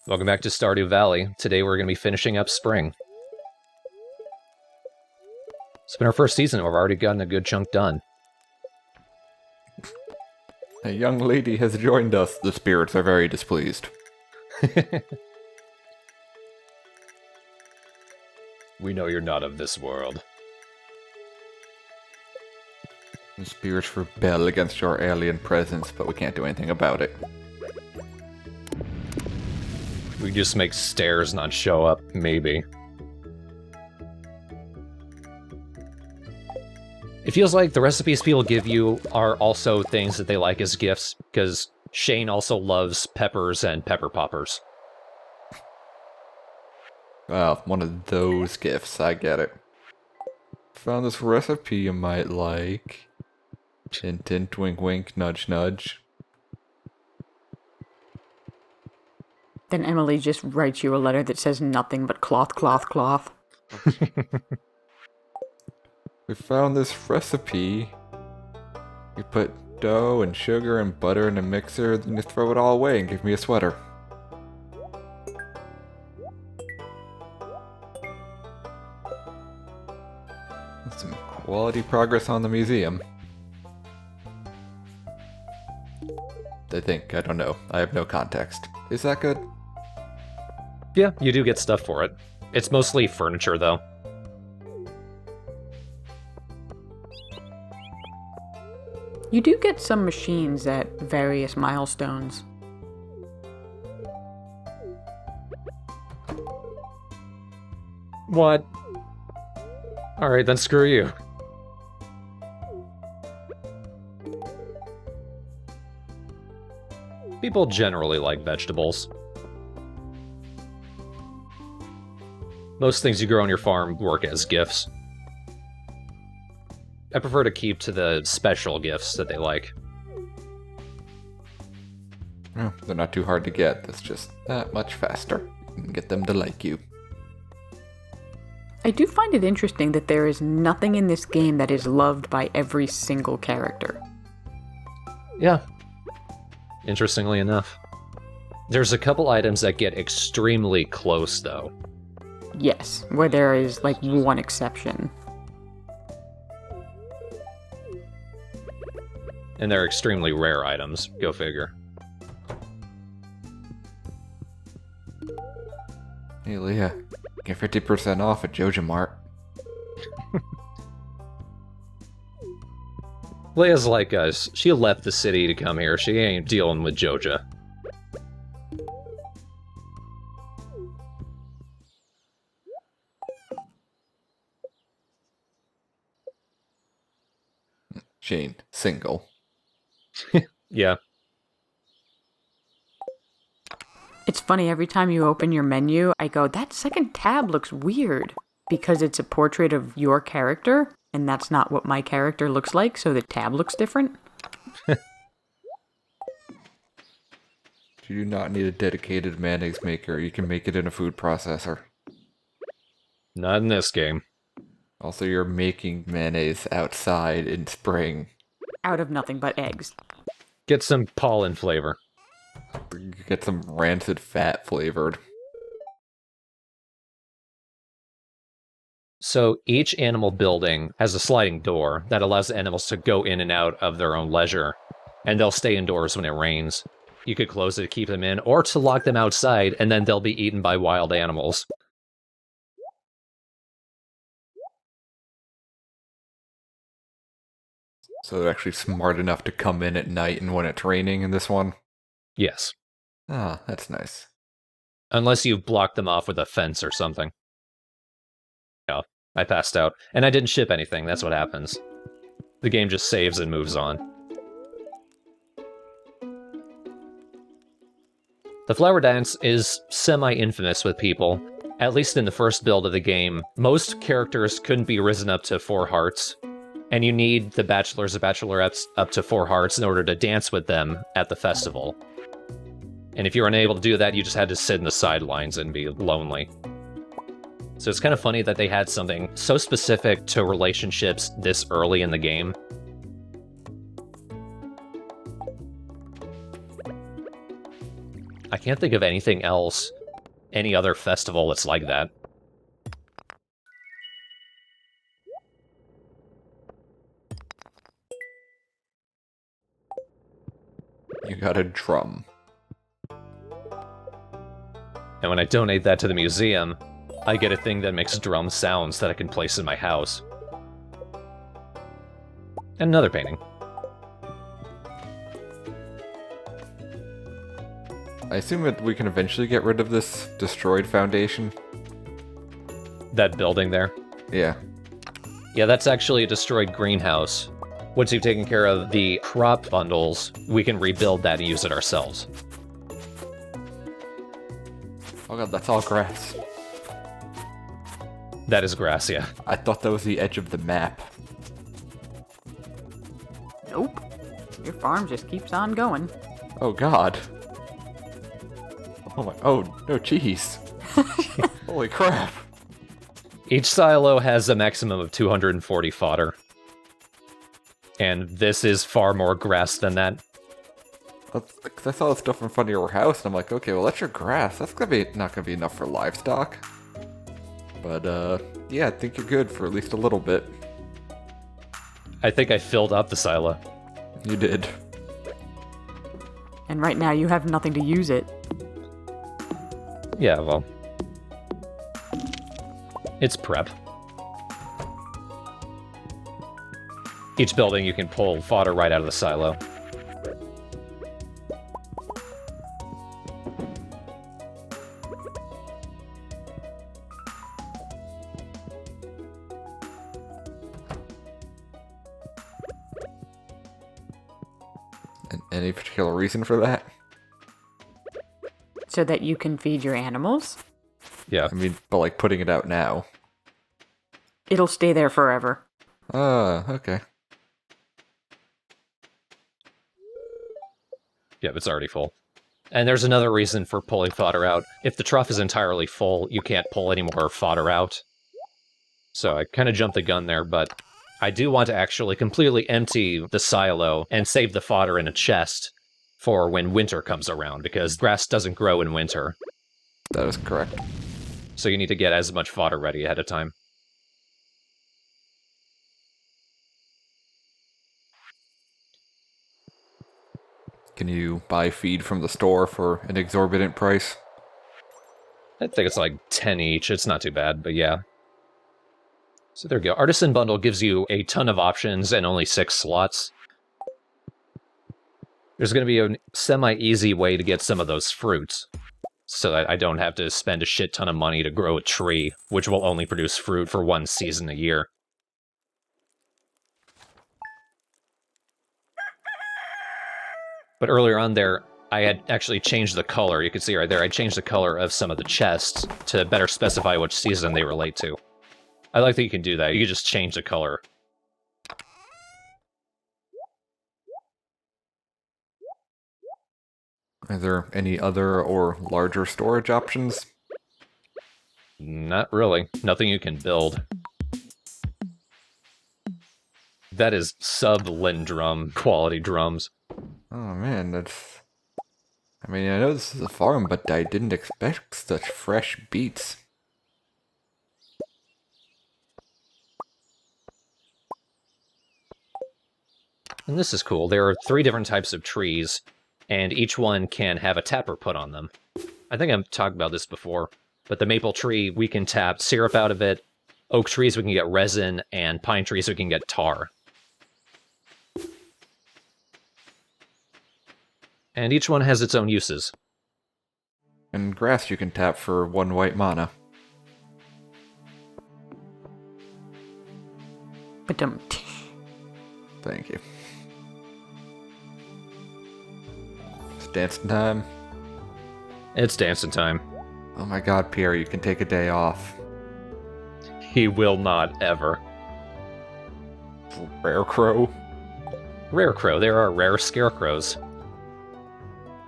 Welcome back to Stardew Valley. Today we're going to be finishing up spring. It's been our first season, we've already gotten a good chunk done. A young lady has joined us. The spirits are very displeased. We know you're not of this world. The spirits rebel against your alien presence, but we can't do anything about it. We just make stairs not show up, maybe. It feels like the recipes people give you are also things that they like as gifts, because Shane also loves peppers and pepper poppers. Well, one of those gifts, I get it. Found this recipe you might like. Hint, hint, wink, wink, nudge, nudge. Then Emily just writes you a letter that says nothing but cloth, cloth, cloth. We found this recipe. You put dough and sugar and butter in a mixer, then you throw it all away and give me a sweater. That's some quality progress on the museum. I think. I don't know. I have no context. Is that good? Yeah, you do get stuff for it. It's mostly furniture, though. You do get some machines at various milestones. What? Alright, then screw you. People generally like vegetables. Most things you grow on your farm work as gifts. I prefer to keep to the special gifts that they like. Oh, they're not too hard to get. That's just that much faster. You can get them to like you. I do find it interesting that there is nothing in this game that is loved by every single character. Yeah. Interestingly enough. There's a couple items that get extremely close, though. Yes, where there is, like, one exception. And they're extremely rare items, go figure. Hey Leah, get 50% off at Joja Mart. Leia's like us. She left the city to come here. She ain't dealing with Joja. Shane, single. Yeah. It's funny, every time you open your menu, I go, that second tab looks weird, because it's a portrait of your character, and that's not what my character looks like, so the tab looks different. You do not need a dedicated mayonnaise maker. You can make it in a food processor. Not in this game. Also, you're making mayonnaise outside in spring. Out of nothing but eggs. Get some pollen flavor. You get some rancid fat flavored. So each animal building has a sliding door that allows the animals to go in and out of their own leisure, and they'll stay indoors when it rains. You could close it to keep them in, or to lock them outside, and then they'll be eaten by wild animals. So they're actually smart enough to come in at night and when it's raining in this one? Yes. Ah, that's nice. Unless you block them off with a fence or something. Yeah, I passed out. And I didn't ship anything, that's what happens. The game just saves and moves on. The flower dance is semi-infamous with people. At least in the first build of the game, most characters couldn't be risen up to 4 hearts. And you need the bachelors or bachelorettes up to 4 hearts in order to dance with them at the festival. And if you were unable to do that, you just had to sit in the sidelines and be lonely. So it's kind of funny that they had something so specific to relationships this early in the game. I can't think of anything else any other festival that's like that. You got a drum. And when I donate that to the museum, I get a thing that makes drum sounds that I can place in my house. And another painting. I assume that we can eventually get rid of this destroyed foundation. That building there. Yeah. Yeah, that's actually a destroyed greenhouse. Once you've taken care of the crop bundles, we can rebuild that and use it ourselves. Oh god, that's all grass. That is grass, yeah. I thought that was the edge of the map. Nope. Your farm just keeps on going. Oh god. Oh my, oh, no cheese. Holy crap. Each silo has a maximum of 240 fodder. And this is far more grass than that. Cause I saw the stuff in front of your house, and I'm like, okay, well that's your grass. That's not gonna be enough for livestock. But yeah, I think you're good for at least a little bit. I think I filled up the silo. You did. And right now you have nothing to use it. Yeah, well. It's prep. Each building you can pull fodder right out of the silo. And any particular reason for that? So that you can feed your animals. Yeah. I mean, but like putting it out now. It'll stay there forever. Okay. Yeah, it's already full. And there's another reason for pulling fodder out. If the trough is entirely full, you can't pull any more fodder out. So I kind of jumped the gun there, but I do want to actually completely empty the silo and save the fodder in a chest for when winter comes around, because grass doesn't grow in winter. That is correct. So you need to get as much fodder ready ahead of time. Can you buy feed from the store for an exorbitant price? I think it's like 10 each. It's not too bad, but yeah. So there we go. Artisan Bundle gives you a ton of options and only 6 slots. There's going to be a semi-easy way to get some of those fruits, so that I don't have to spend a shit ton of money to grow a tree, which will only produce fruit for one season a year. But earlier on there, I had actually changed the color. You can see right there, I changed the color of some of the chests to better specify which season they relate to. I like that you can do that. You can just change the color. Are there any other or larger storage options? Not really. Nothing you can build. That is sub-Lindrum quality drums. Oh man, that's... I mean, I know this is a farm, but I didn't expect such fresh beets. And this is cool. There are 3 different types of trees, and each one can have a tapper put on them. I think I've talked about this before, but the maple tree, we can tap syrup out of it. Oak trees, we can get resin, and pine trees, we can get tar. And each one has its own uses. And grass you can tap for 1 white mana. But Thank you. It's dancing time. It's dancing time. Oh my god, Pierre, you can take a day off. He will not ever. Rare crow. Rare crow. There are rare scarecrows.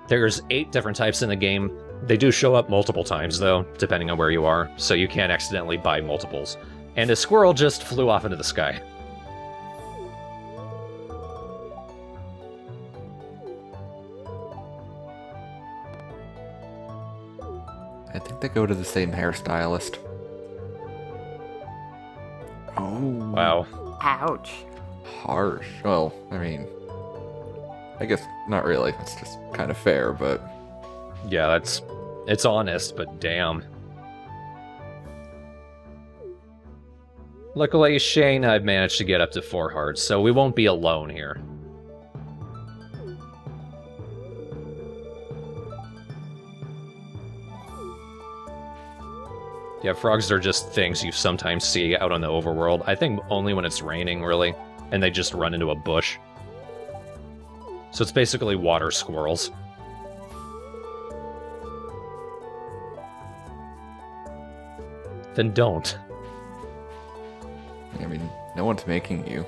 There's 8 different types in the game. They do show up multiple times, though, depending on where you are, so you can't accidentally buy multiples. And a squirrel just flew off into the sky. I think they go to the same hairstylist. Oh. Wow. Ouch. Harsh. Well, I mean, I guess not really. It's just kind of fair, but... Yeah, it's honest, but damn. Luckily, Shane had managed to get up to 4 hearts, so we won't be alone here. Yeah, frogs are just things you sometimes see out on the overworld. I think only when it's raining, really, and they just run into a bush. So it's basically water squirrels. Then don't. I mean, no one's making you.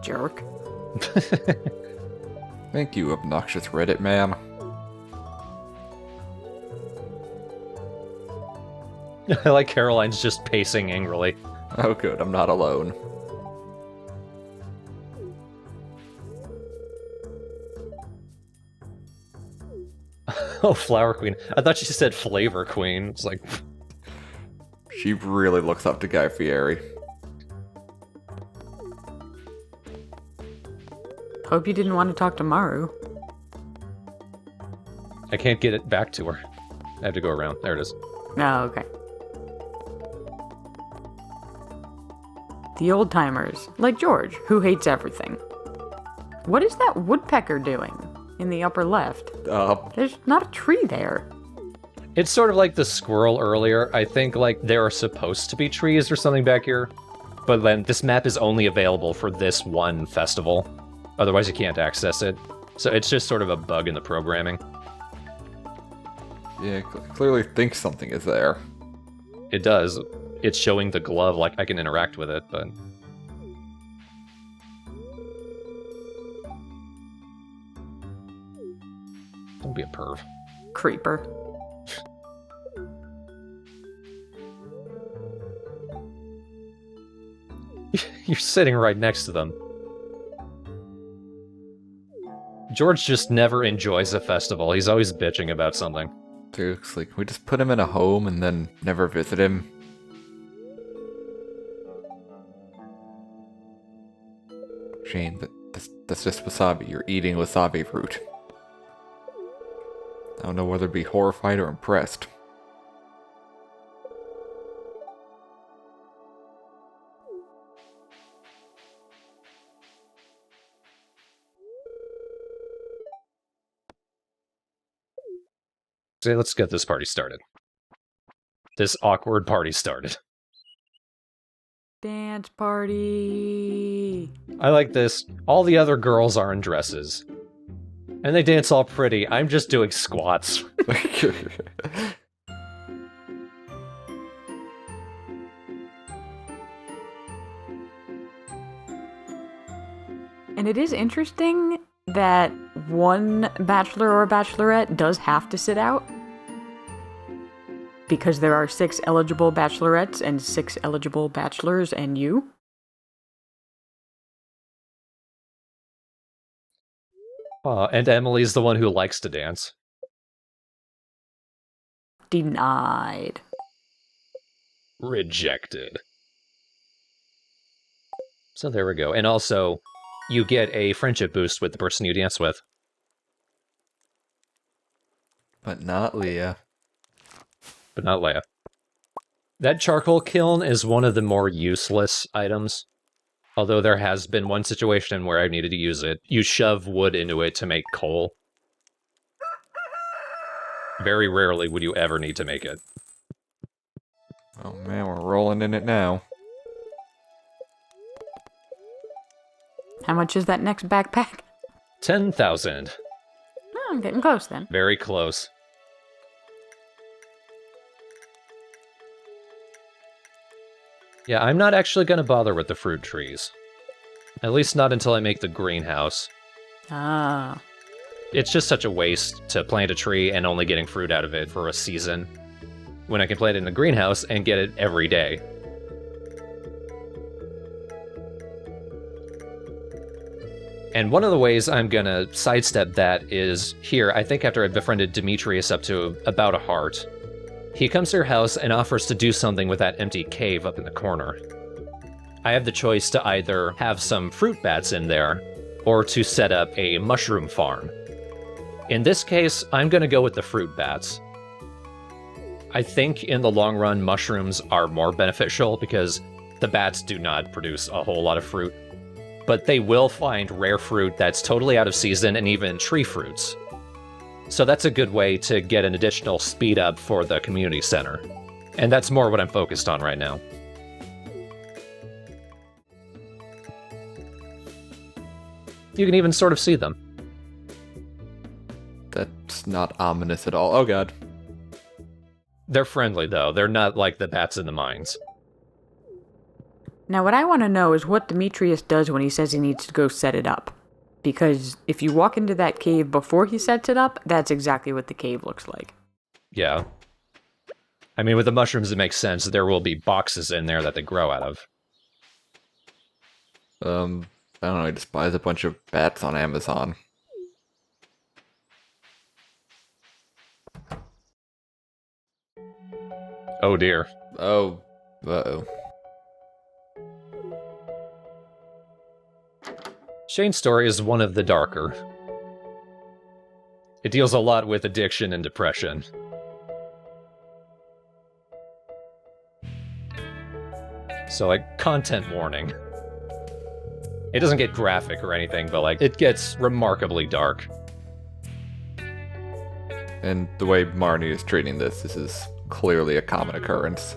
Jerk. Thank you, obnoxious Reddit man. I like Caroline's just pacing angrily. Oh good, I'm not alone. Oh, Flower Queen. I thought she said Flavor Queen. It's like... She really looks up to Guy Fieri. Hope you didn't want to talk to Maru. I can't get it back to her. I have to go around. There it is. Oh, okay. The old-timers, like George, who hates everything. What is that woodpecker doing in the upper left? There's not a tree there. It's sort of like the squirrel earlier. I think, like, there are supposed to be trees or something back here. But then this map is only available for this one festival. Otherwise, you can't access it. So it's just sort of a bug in the programming. Yeah, clearly thinks something is there. It does. It's showing the glove like I can interact with it, but... Don't be a perv. Creeper. You're sitting right next to them. George just never enjoys a festival. He's always bitching about something. Seriously, can we just put him in a home and then never visit him? Shane, that's just wasabi. You're eating wasabi fruit. I don't know whether to be horrified or impressed. So let's get this party started. This awkward party started. Dance party. I like this. All the other girls are in dresses. And they dance all pretty. I'm just doing squats. And it is interesting that one bachelor or bachelorette does have to sit out. Because there are 6 eligible bachelorettes and 6 eligible bachelors and you. And Emily's the one who likes to dance. Denied. Rejected. So there we go. And also, you get a friendship boost with the person you dance with. But not Leah. But not Leia. That charcoal kiln is one of the more useless items. Although there has been one situation where I needed to use it. You shove wood into it to make coal. Very rarely would you ever need to make it. Oh man, we're rolling in it now. How much is that next backpack? 10,000. Oh, I'm getting close then. Very close. Yeah, I'm not actually going to bother with the fruit trees. At least not until I make the greenhouse. Ah. It's just such a waste to plant a tree and only getting fruit out of it for a season, when I can plant it in the greenhouse and get it every day. And one of the ways I'm gonna sidestep that is here, I think after I befriended Demetrius up to about a heart, he comes to your house and offers to do something with that empty cave up in the corner. I have the choice to either have some fruit bats in there, or to set up a mushroom farm. In this case, I'm gonna go with the fruit bats. I think in the long run, mushrooms are more beneficial because the bats do not produce a whole lot of fruit, but they will find rare fruit that's totally out of season and even tree fruits. So that's a good way to get an additional speed up for the community center. And that's more what I'm focused on right now. You can even sort of see them. That's not ominous at all. Oh god. They're friendly, though. They're not like the bats in the mines. Now, what I want to know is what Demetrius does when he says he needs to go set it up. Because if you walk into that cave before he sets it up, that's exactly what the cave looks like. Yeah. I mean, with the mushrooms, it makes sense. There will be boxes in there that they grow out of. I don't know, he just buys a bunch of bats on Amazon. Oh dear. Oh. Uh-oh. Shane's story is one of the darker. It deals a lot with addiction and depression. So, like, content warning. It doesn't get graphic or anything, but, like, it gets remarkably dark. And the way Marnie is treating this is clearly a common occurrence.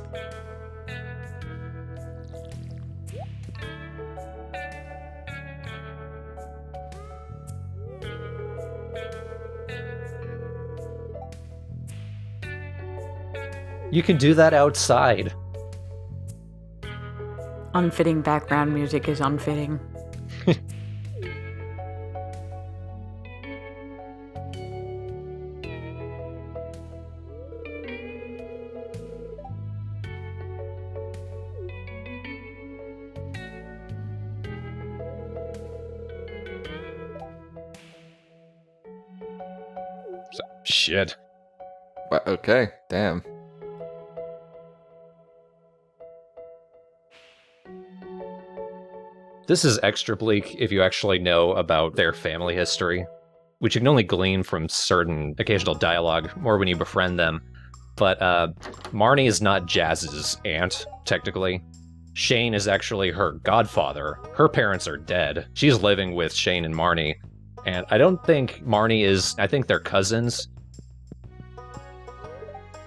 You can do that outside. Unfitting background music is unfitting. Shit. Okay, damn. This is extra bleak if you actually know about their family history, which you can only glean from certain occasional dialogue, or when you befriend them. But Marnie is not Jazz's aunt, technically. Shane is actually her godfather. Her parents are dead. She's living with Shane and Marnie. And I don't think Marnie is... I think they're cousins.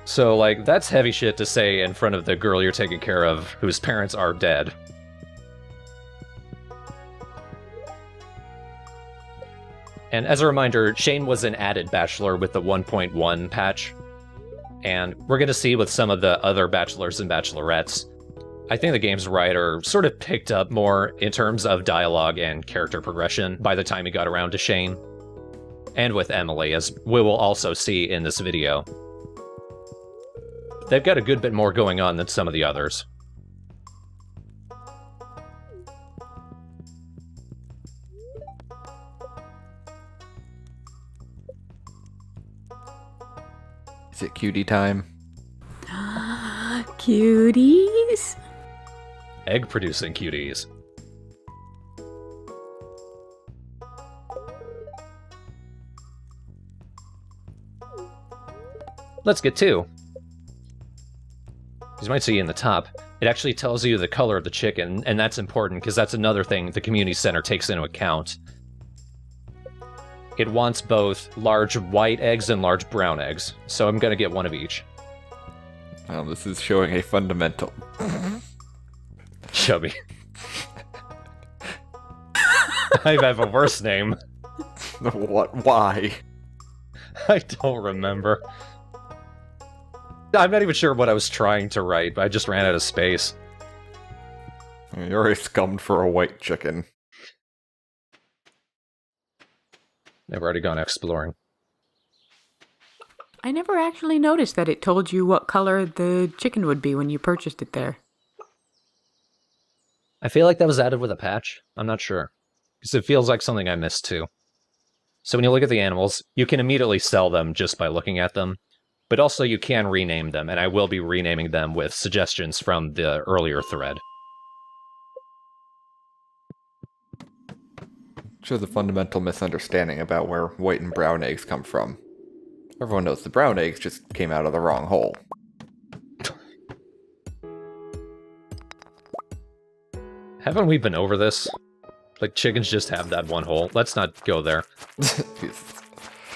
So, like, that's heavy shit to say in front of the girl you're taking care of, whose parents are dead. And as a reminder, Shane was an added bachelor with the 1.1 patch. And we're going to see with some of the other bachelors and bachelorettes, I think the game's writer sort of picked up more in terms of dialogue and character progression by the time he got around to Shane. And with Emily, as we will also see in this video. They've got a good bit more going on than some of the others. Is it cutie time? Cuties? Egg-producing cuties. Let's get to. As you might see in the top, it actually tells you the color of the chicken, and that's important because that's another thing the community center takes into account. It wants both large white eggs and large brown eggs, so I'm gonna get one of each. This is showing a fundamental. Chubby. I have a worse name. What? Why? I don't remember. I'm not even sure what I was trying to write, but I just ran out of space. You're already scummed for a white chicken. I've already gone exploring. I never actually noticed that it told you what color the chicken would be when you purchased it there. I feel like that was added with a patch. I'm not sure. because it feels like something I missed too. So when you look at the animals, you can immediately sell them just by looking at them, but also you can rename them, and I will be renaming them with suggestions from the earlier thread. Shows a fundamental misunderstanding about where white and brown eggs come from. Everyone knows the brown eggs just came out of the wrong hole. Haven't we been over this? Like, chickens just have that one hole. Let's not go there.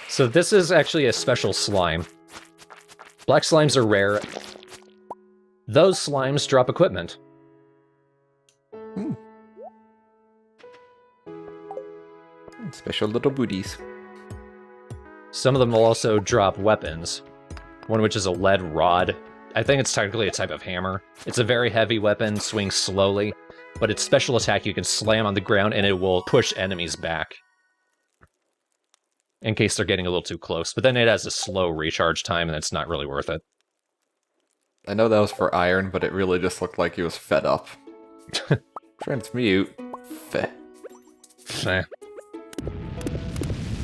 So this is actually a special slime. Black slimes are rare. Those slimes drop equipment. Special little booties. Some of them will also drop weapons. One which is a lead rod. I think it's technically a type of hammer. It's a very heavy weapon, swings slowly, but its special attack you can slam on the ground and it will push enemies back. In case they're getting a little too close. But then it has a slow recharge time and it's not really worth it. I know that was for iron, but it really just looked like he was fed up. Transmute. Feh. Eh.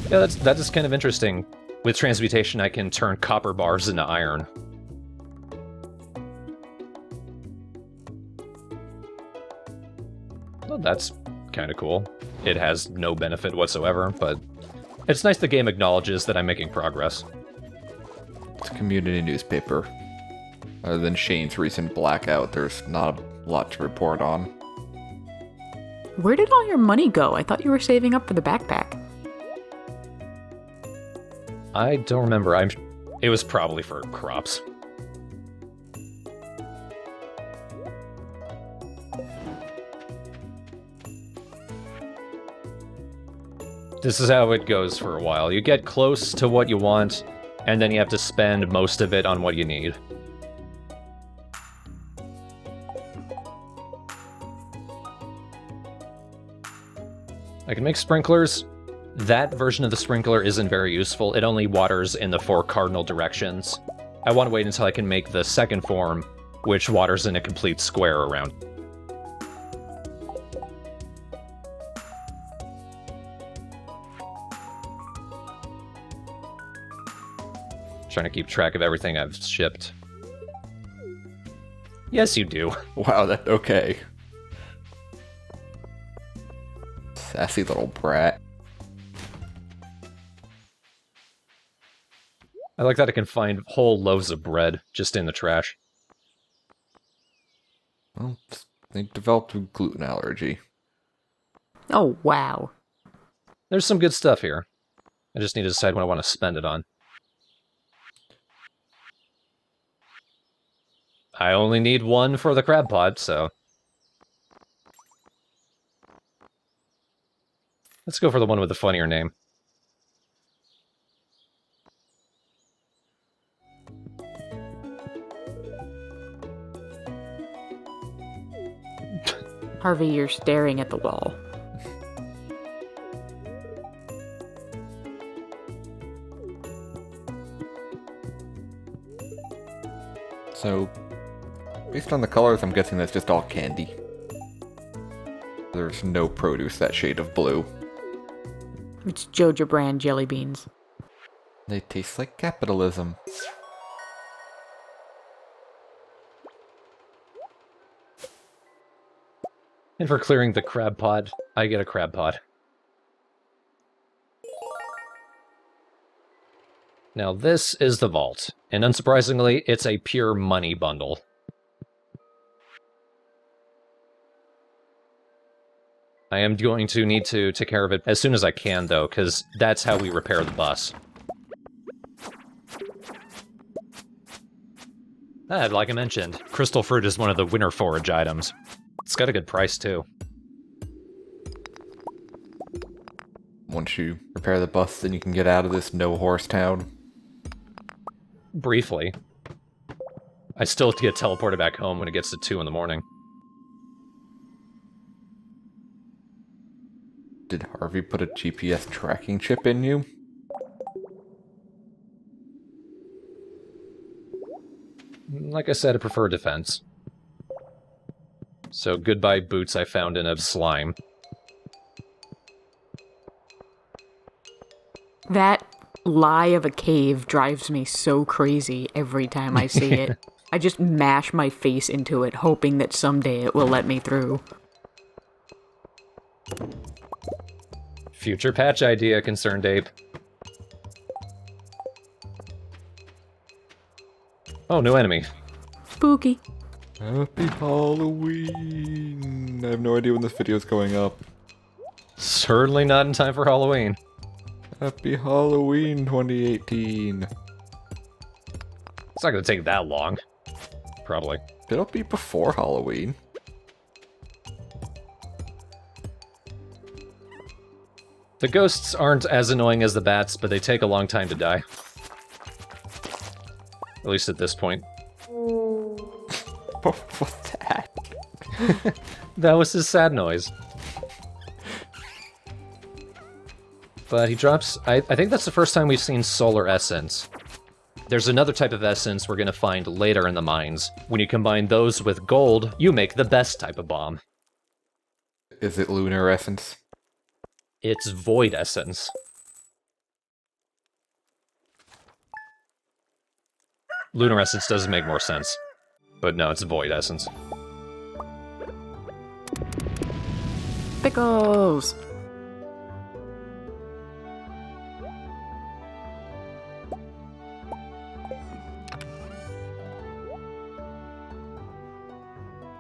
Yeah, that is kind of interesting. With transmutation, I can turn copper bars into iron. Well, that's kind of cool. It has no benefit whatsoever, but it's nice the game acknowledges that I'm making progress. It's a community newspaper. Other than Shane's recent blackout, there's not a lot to report on. Where did all your money go? I thought you were saving up for the backpack. I don't remember. It was probably for crops. This is how it goes for a while. You get close to what you want, and then you have to spend most of it on what you need. I can make sprinklers. That version of the sprinkler isn't very useful. It only waters in the 4 cardinal directions. I want to wait until I can make the second form, which waters in a complete square around. Trying to keep track of everything I've shipped. Yes, you do. Wow, that okay. Sassy little brat. I like that I can find whole loaves of bread just in the trash. Well, they developed a gluten allergy. Oh, wow. There's some good stuff here. I just need to decide what I want to spend it on. I only need 1 for the crab pot, so... Let's go for the one with the funnier name. Harvey, you're staring at the wall. So, based on the colors, I'm guessing that's just all candy. There's no produce that shade of blue. It's Joja brand jelly beans. They taste like capitalism. And for clearing the crab pot, I get a crab pot. Now this is the vault, and unsurprisingly, it's a pure money bundle. I am going to need to take care of it as soon as I can, though, because that's how we repair the bus. Like I mentioned, crystal fruit is one of the winter forage items. It's got a good price, too. Once you repair the bus, then you can get out of this no-horse town. Briefly. I still have to get teleported back home when it gets to 2 in the morning. Did Harvey put a GPS tracking chip in you? Like I said, I prefer defense. So goodbye boots I found in a slime. That lie of a cave drives me so crazy every time I see it. I just mash my face into it, hoping that someday it will let me through. Future patch idea, Concerned Ape. Oh, new enemy. Spooky. Happy Halloween! I have no idea when this video is going up. Certainly not in time for Halloween. Happy Halloween 2018. It's not gonna take that long. Probably. It'll be before Halloween. The ghosts aren't as annoying as the bats, but they take a long time to die. At least at this point. What's that? That was his sad noise. But he drops... I think that's the first time we've seen solar essence. There's another type of essence we're going to find later in the mines. When you combine those with gold, you make the best type of bomb. Is it lunar essence? It's void essence. Lunar essence does make more sense. But no, it's void essence. Pickles!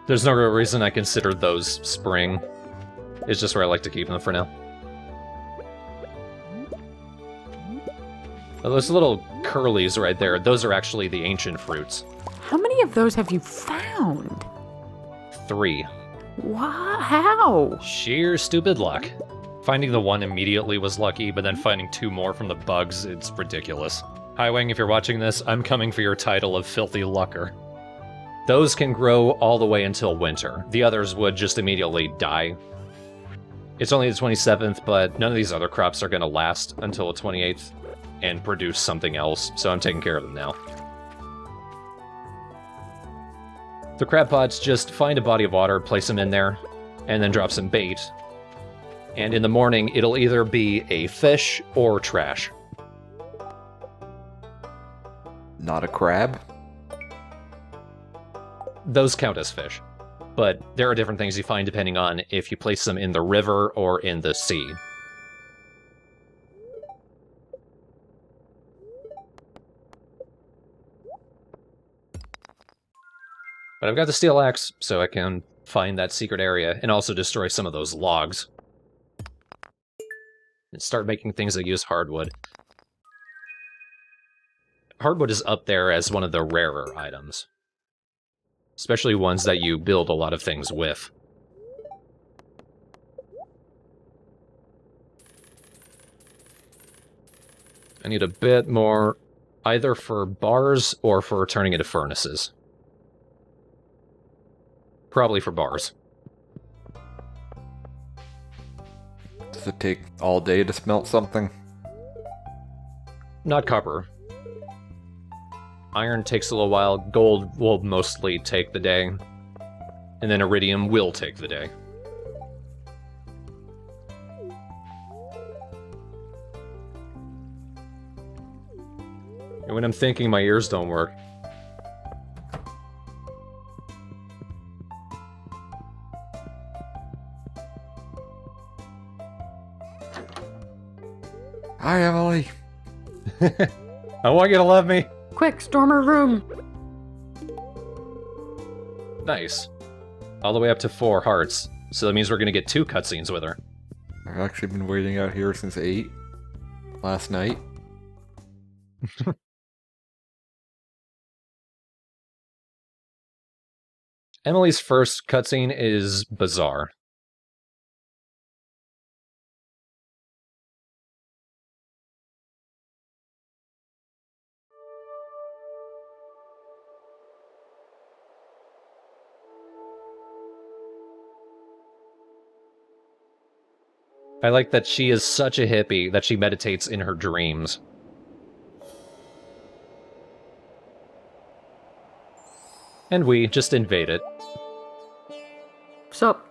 There's no real reason I consider those spring. It's just where I like to keep them for now. Oh, those little curlies right there, those are actually the ancient fruits. How many of those have you found? 3. What? How? Sheer stupid luck. Finding the one immediately was lucky, but then finding 2 more from the bugs, it's ridiculous. Hi Wang, if you're watching this, I'm coming for your title of Filthy Lucker. Those can grow all the way until winter. The others would just immediately die. It's only the 27th, but none of these other crops are going to last until the 28th and produce something else, so I'm taking care of them now. The crab pots, just find a body of water, place them in there, and then drop some bait. And in the morning, it'll either be a fish or trash. Not a crab? Those count as fish. But there are different things you find depending on if you place them in the river or in the sea. But I've got the steel axe, so I can find that secret area and also destroy some of those logs. And start making things that use hardwood. Hardwood is up there as one of the rarer items. Especially ones that you build a lot of things with. I need a bit more, either for bars or for turning into furnaces. Probably for bars. Does it take all day to smelt something? Not copper. Iron takes a little while, gold will mostly take the day, and then iridium will take the day. And when I'm thinking, my ears don't work. Hi, Emily. I want you to love me! Quick, storm her room! Nice. All the way up to 4 hearts. So that means we're gonna get 2 cutscenes with her. I've actually been waiting out here since 8 last night. Emily's first cutscene is bizarre. I like that she is such a hippie that she meditates in her dreams. And we just invade it. Sup?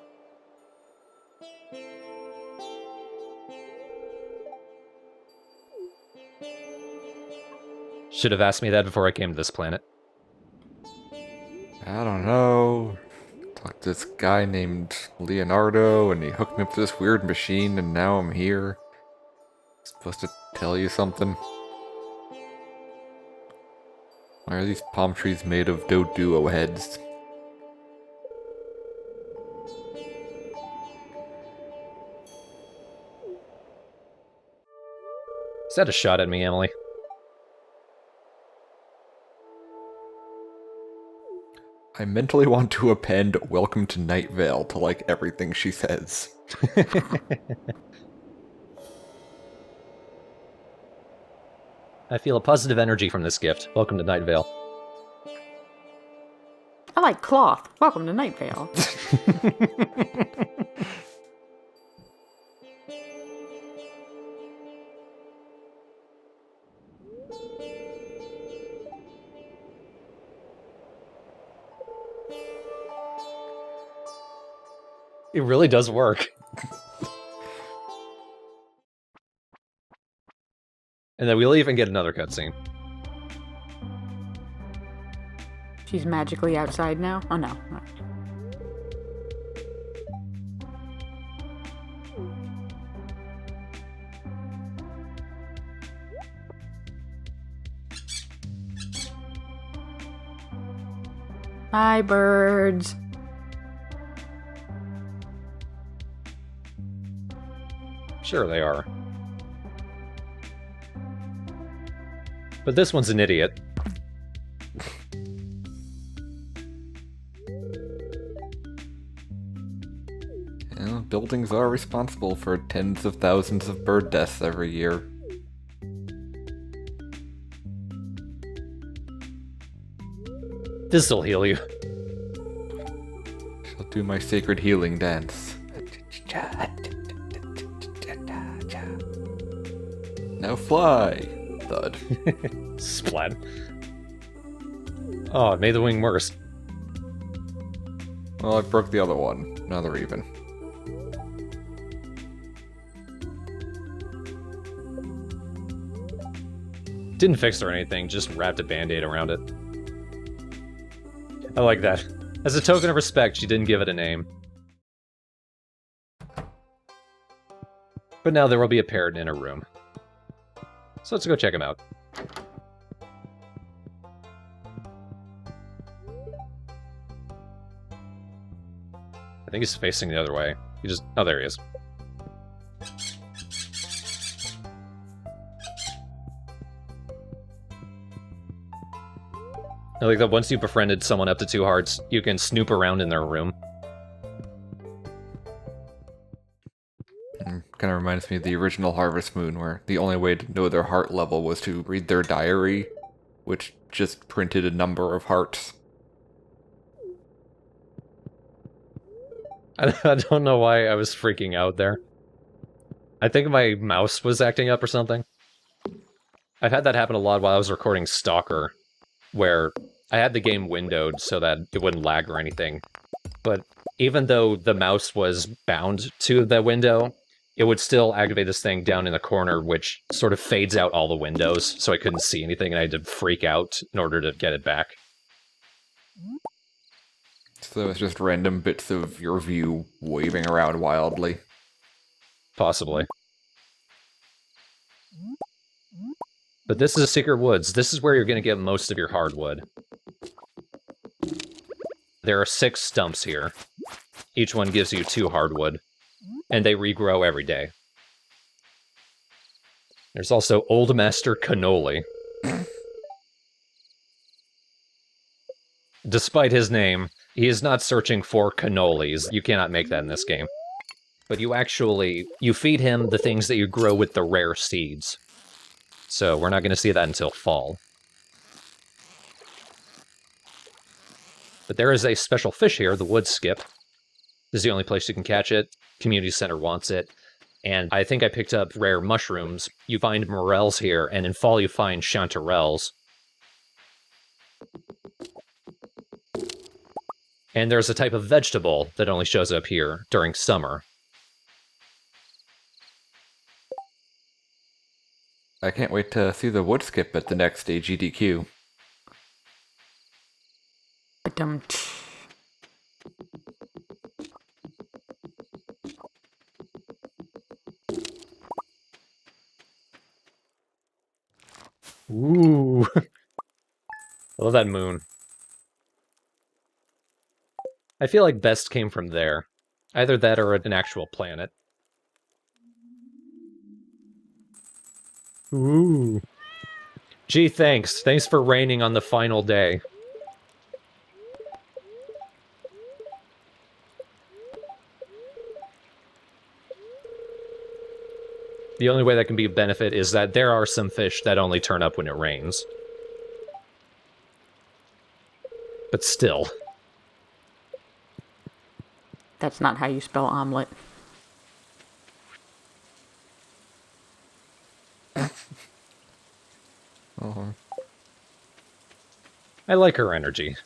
Should have asked me that before I came to this planet. I don't know. Talked to this guy named Leonardo, and he hooked me up to this weird machine, and now I'm here. Supposed to tell you something? Why are these palm trees made of Doduo heads? Is that a shot at me, Emily? I mentally want to append "Welcome to Night Vale" to, like, everything she says. I feel a positive energy from this gift. Welcome to Night Vale. I like cloth. Welcome to Night Vale. It really does work. And then we'll even get another cutscene. She's magically outside now? Oh, no. Hi, birds. Sure they are. But this one's an idiot. Yeah, buildings are responsible for tens of thousands of bird deaths every year. This'll heal you. Shall do my sacred healing dance. Now fly! Thud. Splat. Oh, it made the wing worse. Well, I broke the other one. Now they're even. Didn't fix it or anything, just wrapped a band-aid around it. I like that. As a token of respect, she didn't give it a name. But now there will be a parrot in her room. So let's go check him out. I think he's facing the other way. He just... Oh, there he is. I like that once you've befriended someone up to 2 hearts, you can snoop around in their room. Kind of reminds me of the original Harvest Moon, where the only way to know their heart level was to read their diary, which just printed a number of hearts. I don't know why I was freaking out there. I think my mouse was acting up or something. I've had that happen a lot while I was recording Stalker, where I had the game windowed so that it wouldn't lag or anything. But even though the mouse was bound to the window, it would still activate this thing down in the corner, which sort of fades out all the windows, so I couldn't see anything, and I had to freak out in order to get it back. So it's just random bits of your view waving around wildly. Possibly. But this is Secret Woods. This is where you're going to get most of your hardwood. There are 6 stumps here. Each one gives you 2 hardwood, and they regrow every day. There's also Old Master Cannoli. Despite his name, he is not searching for cannolis. You cannot make that in this game. But you feed him the things that you grow with the rare seeds. So we're not going to see that until fall. But there is a special fish here, the wood skip. This is the only place you can catch it. Community center wants it. And I think I picked up rare mushrooms. You find morels here, and in fall you find chanterelles. And there's a type of vegetable that only shows up here during summer. I can't wait to see the wood skip at the next AGDQ. But Ooh. I love that moon. I feel like best came from there. Either that or an actual planet. Ooh. Gee, thanks. Thanks for raining on the final day. The only way that can be a benefit is that there are some fish that only turn up when it rains. But still. that's not how you spell omelet. Oh. I like her energy.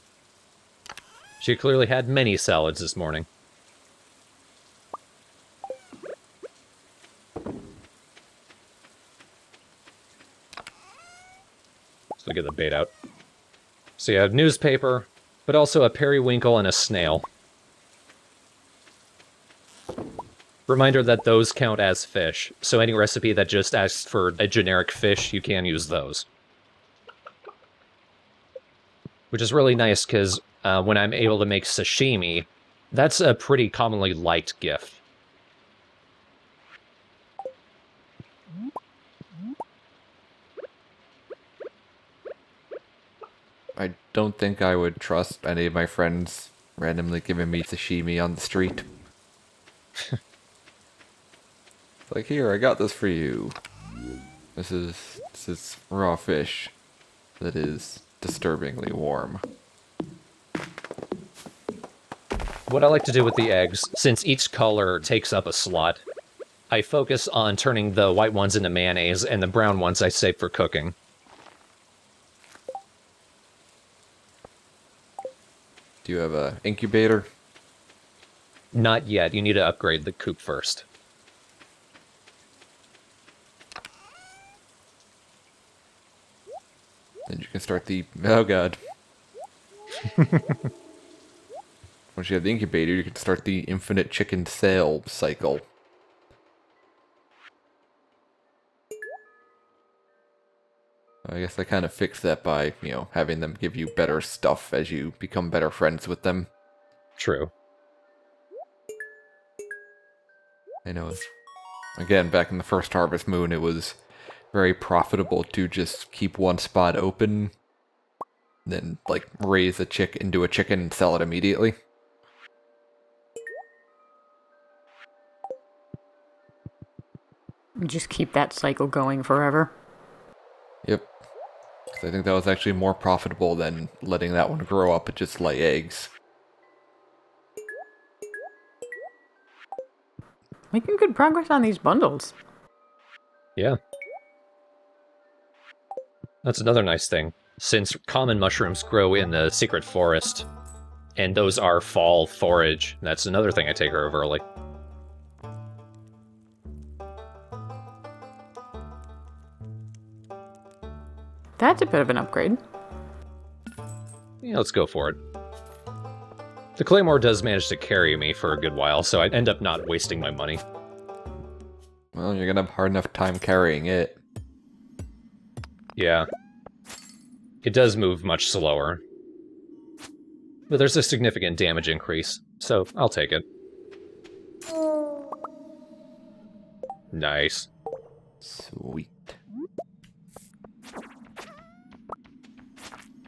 She clearly had many salads this morning. So get the bait out. So you have newspaper, but also a periwinkle and a snail. Reminder that those count as fish, so any recipe that just asks for a generic fish, you can use those. Which is really nice, because when I'm able to make sashimi, that's a pretty commonly liked gift. I don't think I would trust any of my friends randomly giving me sashimi on the street. Like, here, I got this for you. This is raw fish that is disturbingly warm. What I like to do with the eggs, since each color takes up a slot, I focus on turning the white ones into mayonnaise, and the brown ones I save for cooking. Do you have a incubator? Not yet. You need to upgrade the coop first. Then you can start the... Oh god. Once you have the incubator, you can start the infinite chicken sale cycle. I guess I kind of fixed that by, having them give you better stuff as you become better friends with them. True. I know. Again, back in the first Harvest Moon, it was very profitable to just keep one spot open, then, raise a chick into a chicken and sell it immediately. Just keep that cycle going forever. Yep. 'Cause I think that was actually more profitable than letting that one grow up and just lay eggs. Making good progress on these bundles. Yeah. That's another nice thing. Since common mushrooms grow in the secret forest, and those are fall forage, that's another thing I take care of early. That's a bit of an upgrade. Yeah, let's go for it. The Claymore does manage to carry me for a good while, so I end up not wasting my money. Well, you're gonna have a hard enough time carrying it. Yeah. It does move much slower. But there's a significant damage increase, so I'll take it. Nice. Sweet.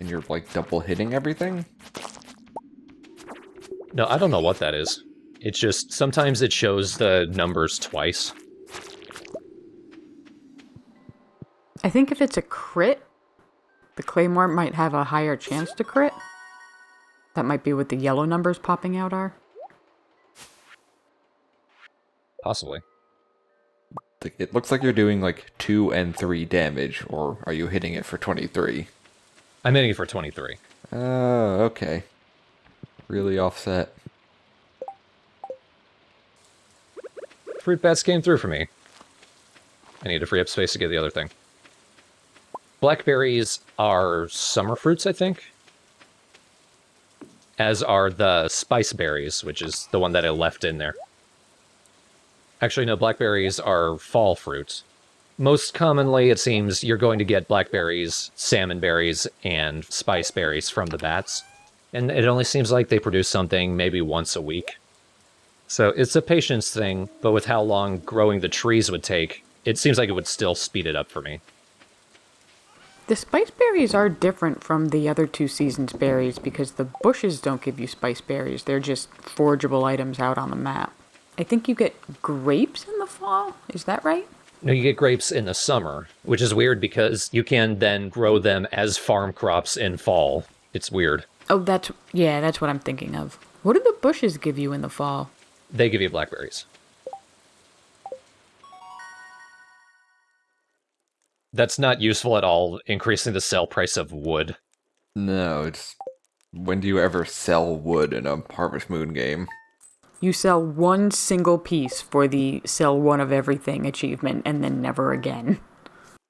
And you're, double hitting everything? No, I don't know what that is. It's just, sometimes it shows the numbers twice. I think if it's a crit, the Claymore might have a higher chance to crit. That might be what the yellow numbers popping out are. Possibly. It looks like you're doing, 2 and 3 damage, or are you hitting it for 23? I'm hitting it for 23. Oh, okay. Really offset. Fruit bats came through for me. I need to free up space to get the other thing. Blackberries are summer fruits, I think. As are the spice berries, which is the one that I left in there. Actually, no, blackberries are fall fruits. Most commonly, it seems, you're going to get blackberries, salmon berries, and spice berries from the bats. And it only seems like they produce something maybe once a week. So it's a patience thing, but with how long growing the trees would take, it seems like it would still speed it up for me. The spice berries are different from the other 2 seasons berries because the bushes don't give you spice berries. They're just forageable items out on the map. I think you get grapes in the fall. Is that right? No, you get grapes in the summer, which is weird because you can then grow them as farm crops in fall. It's weird. Oh, that's what I'm thinking of. What do the bushes give you in the fall? They give you blackberries. That's not useful at all, increasing the sell price of wood. No, it's... When do you ever sell wood in a Harvest Moon game? You sell one single piece for the sell one of everything achievement and then never again.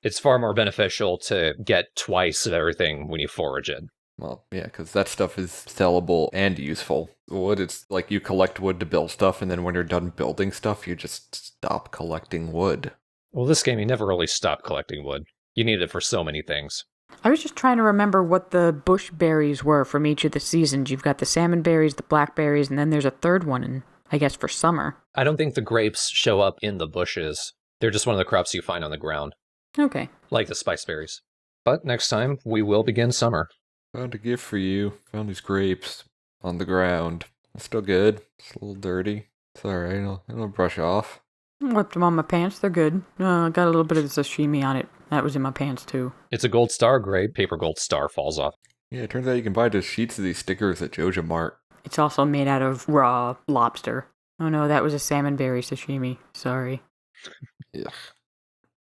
It's far more beneficial to get twice of everything when you forage it. Well, yeah, because that stuff is sellable and useful. Wood, it's like you collect wood to build stuff, and then when you're done building stuff, you just stop collecting wood. Well, this game, you never really stop collecting wood. You need it for so many things. I was just trying to remember what the bush berries were from each of the seasons. You've got the salmon berries, the blackberries, and then there's a third one, I guess, for summer. I don't think the grapes show up in the bushes. They're just one of the crops you find on the ground. Okay. Like the spice berries. But next time, we will begin summer. Found a gift for you. Found these grapes on the ground. It's still good. It's a little dirty. It's alright. It'll brush off. Whipped them on my pants. They're good. Got a little bit of sashimi on it. That was in my pants, too. It's a gold star grape. Paper gold star falls off. Yeah, it turns out you can buy just sheets of these stickers at Joja Mart. It's also made out of raw lobster. Oh no, that was a salmon berry sashimi. Sorry. Yeah.